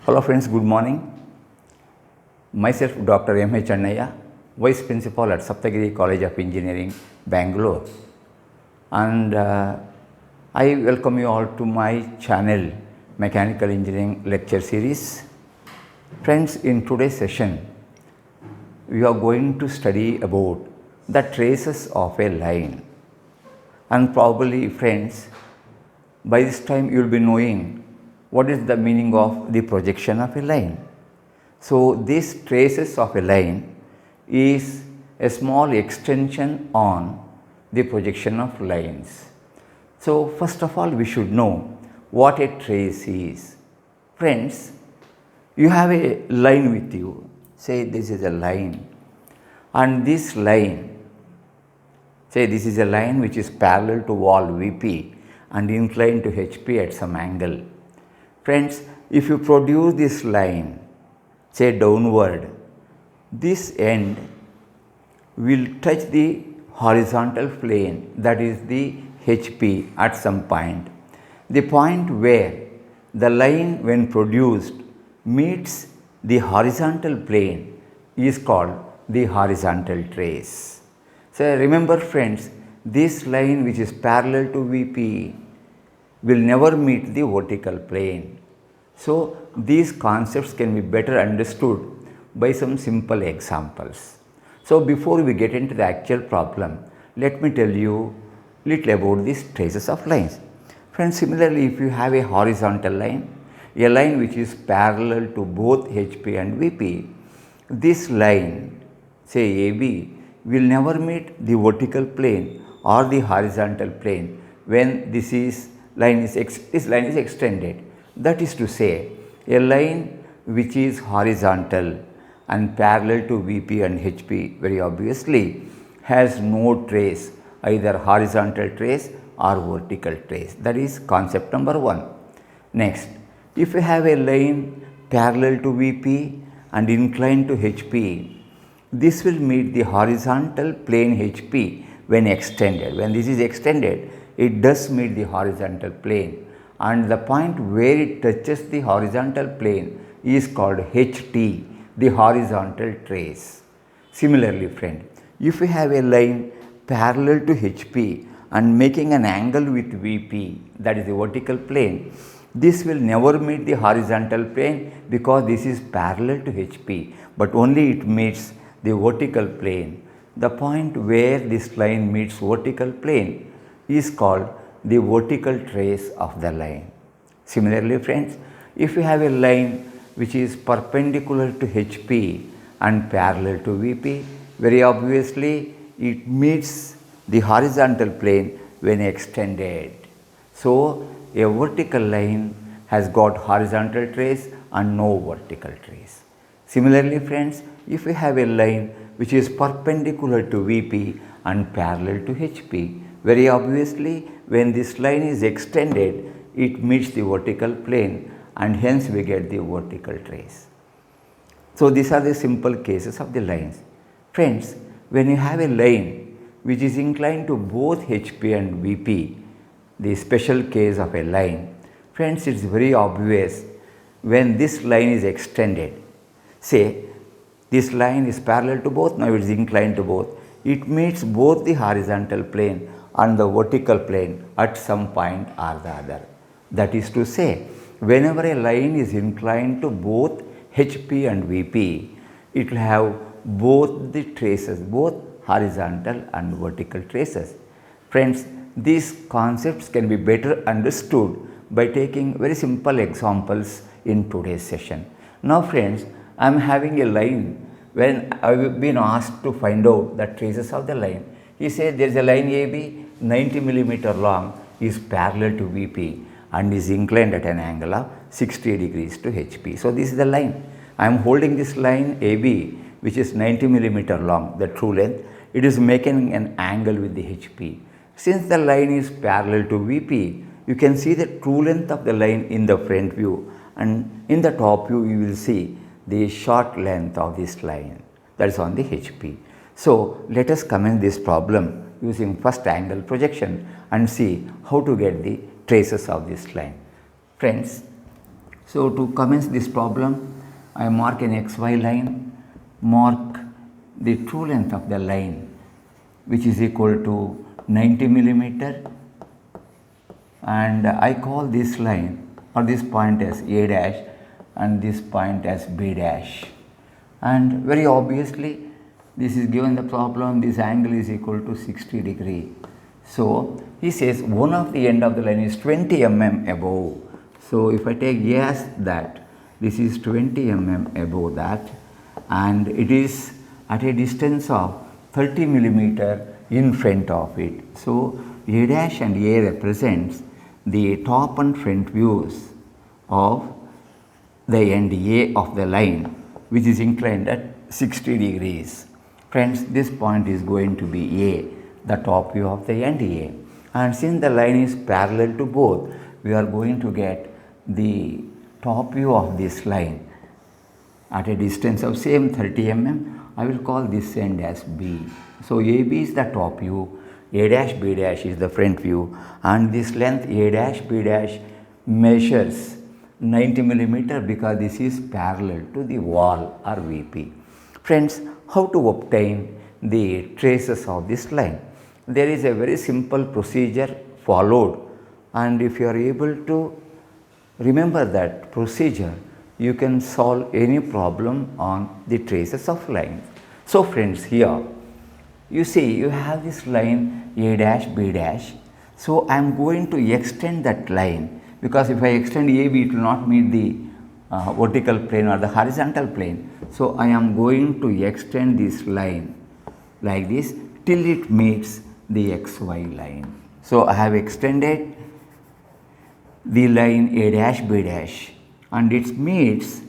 Hello friends, good morning. Myself Dr. M.H. Annaya, Vice Principal at Saptagiri College of Engineering, Bangalore. And I welcome you all to my channel, Mechanical Engineering Lecture Series. Friends, in today's session, we are going to study about the traces of a line. And probably friends, by this time you will be knowing what is the meaning of the projection of a line. So, these traces of a line is a small extension on the projection of lines. So, first of all we should know what a trace is. Friends, you have a line with you, say this is a line, and this line, say this is a line which is parallel to wall VP and inclined to HP at some angle. Friends, if you produce this line, say downward, this end will touch the horizontal plane, that is the HP at some point. The point where the line when produced meets the horizontal plane is called the horizontal trace. So remember friends, this line which is parallel to VP will never meet the vertical plane. So these concepts can be better understood by some simple examples. So before we get into the actual problem, let me tell you little about these traces of lines. Friends, similarly, if you have a horizontal line, a line which is parallel to both HP and VP, this line, say AB, will never meet the vertical plane or the horizontal plane when this line is extended. That is to say, a line which is horizontal and parallel to VP and HP very obviously has no trace, either horizontal trace or vertical trace. That is concept number one. Next, if you have a line parallel to VP and inclined to HP, this will meet the horizontal plane HP when extended. When this is extended, it does meet the horizontal plane, and the point where it touches the horizontal plane is called HT, the horizontal trace. Similarly friend, if you have a line parallel to HP and making an angle with VP, that is the vertical plane, this will never meet the horizontal plane because this is parallel to HP, but only it meets the vertical plane. The point where this line meets vertical plane is called the vertical trace of the line. Similarly friends, if you have a line which is perpendicular to HP and parallel to VP, very obviously it meets the horizontal plane when extended. So a vertical line has got horizontal trace and no vertical trace. Similarly friends, if you have a line which is perpendicular to VP and parallel to HP, very obviously when this line is extended, it meets the vertical plane and hence we get the vertical trace. So these are the simple cases of the lines. Friends, when you have a line which is inclined to both HP and VP, the special case of a line, friends, it is very obvious when this line is extended. Say this line is parallel to both, now it is inclined to both. It meets both the horizontal plane and the vertical plane at some point or the other. That is to say, whenever a line is inclined to both HP and VP, it will have both the traces, both horizontal and vertical traces. Friends, these concepts can be better understood by taking very simple examples in today's session. Now friends, I am having a line. When I have been asked to find out the traces of the line, he said there is a line AB 90 millimeter long is parallel to VP and is inclined at an angle of 60 degrees to HP. So this is the line. I am holding this line AB which is 90 millimeter long, the true length. It is making an angle with the HP. Since the line is parallel to VP, you can see the true length of the line in the front view, and in the top view you will see the short length of this line, that is on the HP. So let us commence this problem using first angle projection and see how to get the traces of this line. Friends, So to commence this problem, I mark an xy line, mark the true length of the line, which is equal to 90 millimeter, and I call this line or this point as A dash and this point as B dash. And very obviously, this is given the problem, this angle is equal to 60 degree. So he says one of the end of the line is 20 mm above. So if I take A as that, this is 20 mm above that, and it is at a distance of 30 millimeter in front of it. So A dash and A represents the top and front views of the end A of the line, which is inclined at 60 degrees. Friends, this point is going to be A, the top view of the end A. And since the line is parallel to both, we are going to get the top view of this line at a distance of same 30 mm. I will call this end as B. So AB is the top view, A dash B dash is the front view, and this length A dash B dash measures 90 millimeter because this is parallel to the wall or VP. Friends, how to obtain the traces of this line? There is a very simple procedure followed, and if you are able to remember that procedure, you can solve any problem on the traces of line. So friends, here you see you have this line A dash B dash. So I am going to extend that line, because if I extend AB, it will not meet the vertical plane or the horizontal plane. So I am going to extend this line like this till it meets the XY line. So I have extended the line A dash B dash, and it meets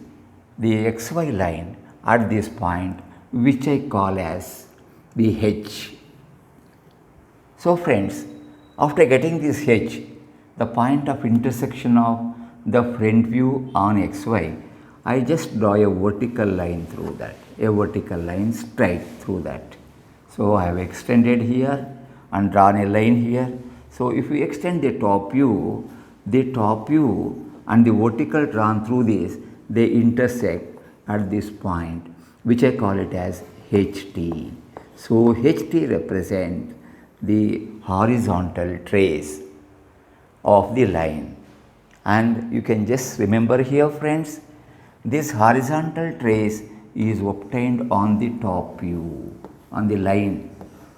the XY line at this point, which I call as the H. So friends, after getting this H, the point of intersection of the front view on XY, I just draw a vertical line through that, a vertical line straight through that. So I have extended here and drawn a line here. So if we extend the top view and the vertical drawn through this, they intersect at this point, which I call it as HT. So HT represents the horizontal trace of the line. And you can just remember here, friends, this horizontal trace is obtained on the top view, on the line,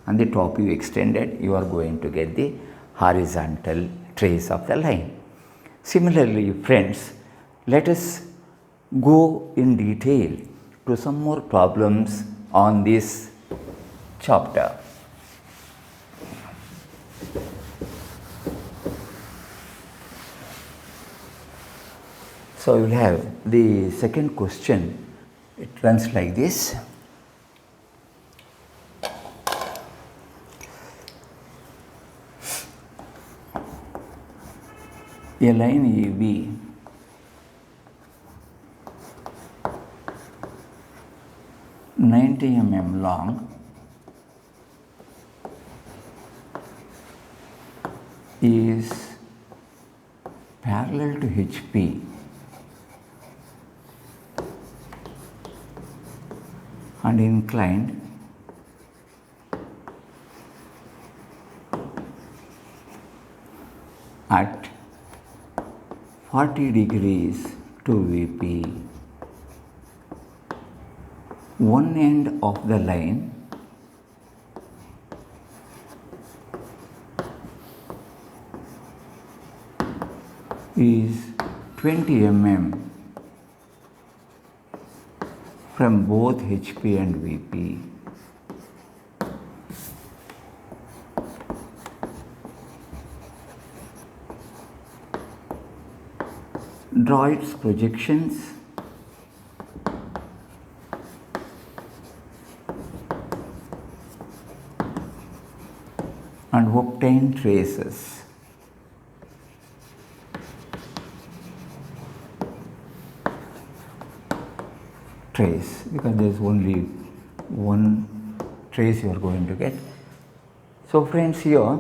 and the top view extended, you are going to get the horizontal trace of the line. Similarly, friends, let us go in detail to some more problems on this chapter. So we will have the second question. It runs like this. A line AB (90 mm) long is parallel to HP and inclined at 40 degrees to VP. One end of the line is 20 mm from both HP and VP. Draw its projections and obtain traces. Trace, because there is only one trace you are going to get. So friends, here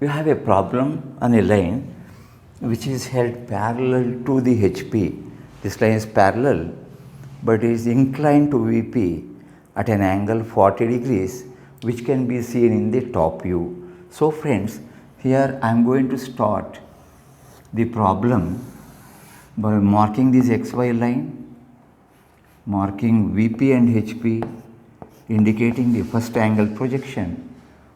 you have a problem on a line which is held parallel to the HP. This line is parallel, but it is inclined to VP at an angle 40 degrees, which can be seen in the top view. So friends, here I am going to start the problem by marking this XY line, marking VP and HP, indicating the first angle projection,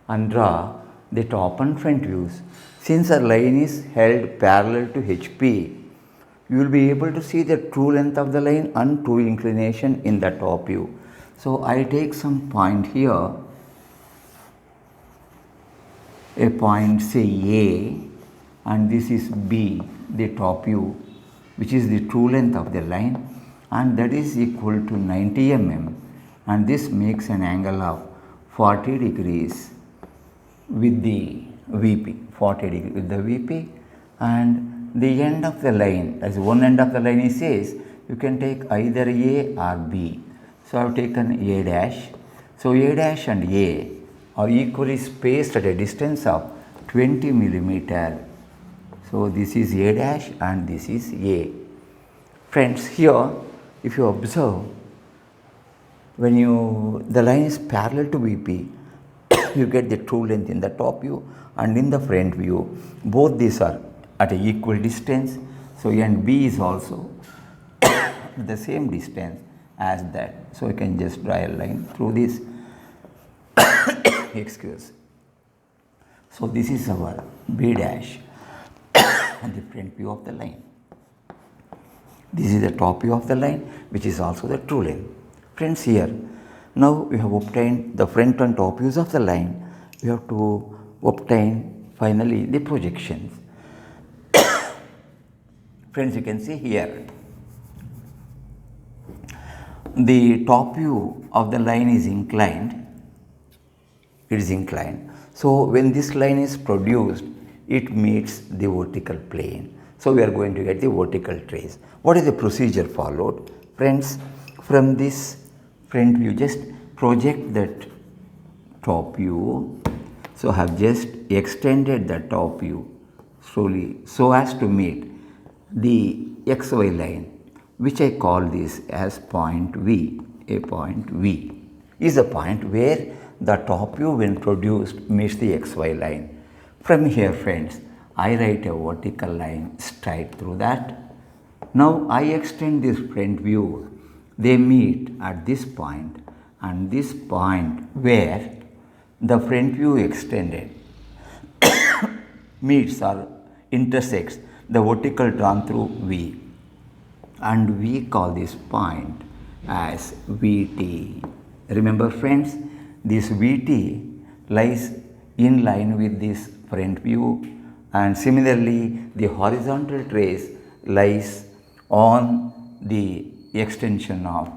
and draw the top and front views. Since a line is held parallel to HP, you will be able to see the true length of the line and true inclination in the top view. So I take some point here, a point say A, and this is B, the top view, which is the true length of the line, and that is equal to 90 mm, and this makes an angle of 40 degrees with the VP, 40 degrees with the VP, and the end of the line, as one end of the line is says, you can take either A or B. So I have taken A dash. So A dash and A are equally spaced at a distance of 20 millimeter. So this is A dash and this is A. Friends, here if you observe, when the line is parallel to VP, you get the true length in the top view and in the front view. Both these are at an equal distance. So and B is also at the same distance as that. So you can just draw a line through this. Excuse. So this is our B dash and the front view of the line. This is the top view of the line, which is also the true length. Friends, here now we have obtained the front and top views of the line. We have to obtain finally the projections. Friends, you can see here the top view of the line is inclined. It is inclined. So when this line is produced, it meets the vertical plane. So we are going to get the vertical trace. What is the procedure followed? Friends, from this front view, just project that top view. So I have just extended the top view slowly so as to meet the XY line, which I call this as point V. A point V is a point where the top view when produced meets the XY line. From here, friends, I write a vertical line straight through that. Now I extend this front view. They meet at this point and this point where the front view extended meets or intersects the vertical drawn through V, and we call this point as VT. Remember friends, this VT lies in line with this front view, and similarly the horizontal trace lies on the extension of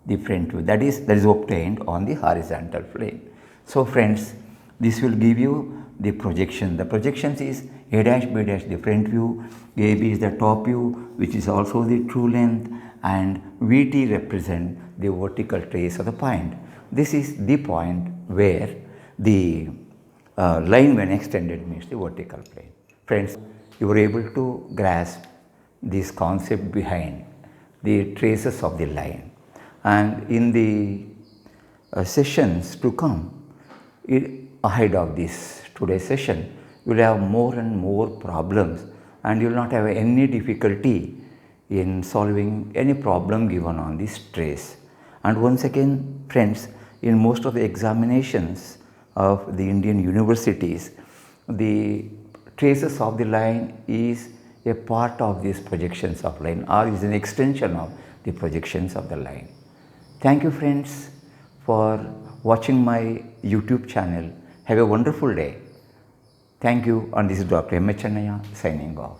the front view, that is obtained on the horizontal plane. So friends, this will give you the projection. The projections is A dash B dash the front view, AB is the top view, which is also the true length, and VT represent the vertical trace of the point. This is the point where the line when extended meets the vertical plane. Friends, you were able to grasp this concept behind the traces of the line, and in the sessions to come, ahead of this today's session, you will have more and more problems and you will not have any difficulty in solving any problem given on this trace. And once again, friends, in most of the examinations of the Indian universities, the traces of the line is a part of these projections of line or is an extension of the projections of the line. Thank you friends for watching my YouTube channel. Have a wonderful day. Thank you, and this is Dr. M. H. Chennaiah signing off.